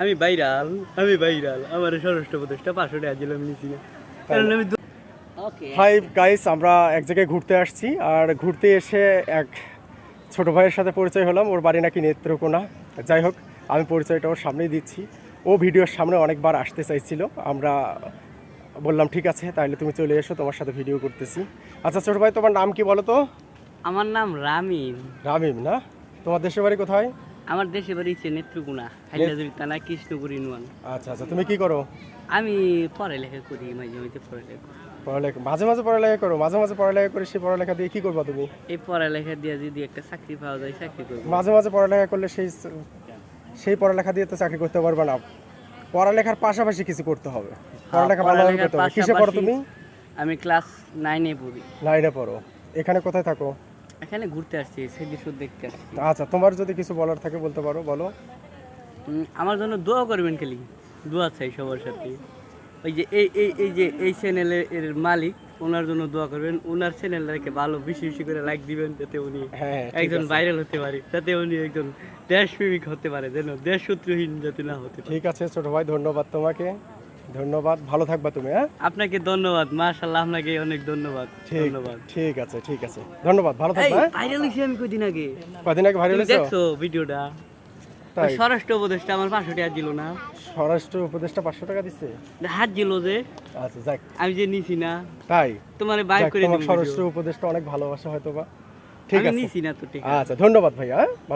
আমি ভাইরাল আমার স্বরাষ্ট্র উপদেষ্টা 500 টাকা দিলাম নিছি না কারণ আমি ওকে হাই গাইস, আমরা এক জায়গায় ঘুরতে আসছি আর ঘুরতে এসে এক ছোট ভাইয়ের সাথে পরিচয় হলাম। ওর বাড়ি নাকি নেত্রকোনা। যাই হোক, আমি পরিচয়টা ওর সামনেই দিচ্ছি। ও ভিডিওর সামনে অনেকবার আসতে চাইছিল, আমরা বললাম ঠিক আছে তাহলে তুমি চলে এসো, তোমার সাথে ভিডিও করতেছি। আচ্ছা ছোট ভাই, তোমার নাম কি বলো তো? আমার নাম রামিম। রামিম না? তোমার দেশের বাড়ি কোথায়? আমার দেশে বাড়ি হচ্ছে নেত্রকোনা, হাইলাদুরি থানা, কৃষ্ণপুর ইউনিয়ন। আচ্ছা আচ্ছা, তুমি কি করো? আমি পড়ালেখা করি, মাঝে মাঝে পড়ালেখা করি। পড়ালেখা মাঝে মাঝে পড়ালেখা করো? মাঝে মাঝে পড়ালেখা করে সেই পড়ালেখা দিয়ে কি করবা তুমি? এই পড়ালেখা দিয়ে যদি একটা চাকরি পাওয়া যায় চাকরি করবো। মাঝে মাঝে পড়ালেখা করলে সেই পড়ালেখা দিয়ে তো চাকরি করতে পারবে না। পড়ালেখার পাশাপাশি কিছু করতে হবে, পড়ালেখা ভালোভাবে করতে হবে। কিসে পড়ো তুমি? আমি ক্লাস 9-এ পড়ি। 9-এ পড়ো। এখানে কোথায় থাকো? এখানে ঘুরতে আসছি, সেদিন দেখতে আসছি। আচ্ছা, তোমার যদি কিছু বলার থাকে বলতে পারো, বলো। আমার জন্য দোয়া করবেন খালি, দোয়া চাই সবার সাথে। ওই যে এই চ্যানেলের মালিক, ওনার জন্য দোয়া করবেন। ওনার চ্যানেলটাকে ভালো বেশি বেশি করে লাইক দিবেন, যাতে উনি হ্যাঁ, একজন ভাইরাল হতে পারে, যাতে উনি একজন দেশপ্রেমিক হতে পারে, যেন দেশ শত্রুহীন যাতে না হতে পারে। ঠিক আছে ছোট ভাই, ধন্যবাদ তোমাকে, ধন্যবাদ। ভালো থাকবা তুমি। হ্যাঁ, আপনাকে ধন্যবাদ, মাশাআল্লাহ, আপনাকে অনেক ধন্যবাদ। ধন্যবাদ। ঠিক আছে, ঠিক আছে, ধন্যবাদ, ভালো থাকবা। হ্যাঁ, ভাইরাল হইছি আমি কদিন আগে। কদিন আগে ভাইরাল তুমি হয়েছো? দেখছো ভিডিওটা? তাই? স্বরাষ্ট্র উপদেষ্টা আমার 500 টাকা দিল না, স্বরাষ্ট্র উপদেষ্টা 500 টাকা দিচ্ছে? হাত দিল যে, আচ্ছা যাক, আমি যে নিছি না, তাই? তোমার বাইক যাক, করে তোমার দিব। স্বরাষ্ট্র উপদেষ্টা অনেক ভালোবাসা হয়তো বা। ঠিক আমি আছে, নিছি না তো, ঠিক আছে। আচ্ছা ধন্যবাদ ভাইয়া। হ্যাঁ।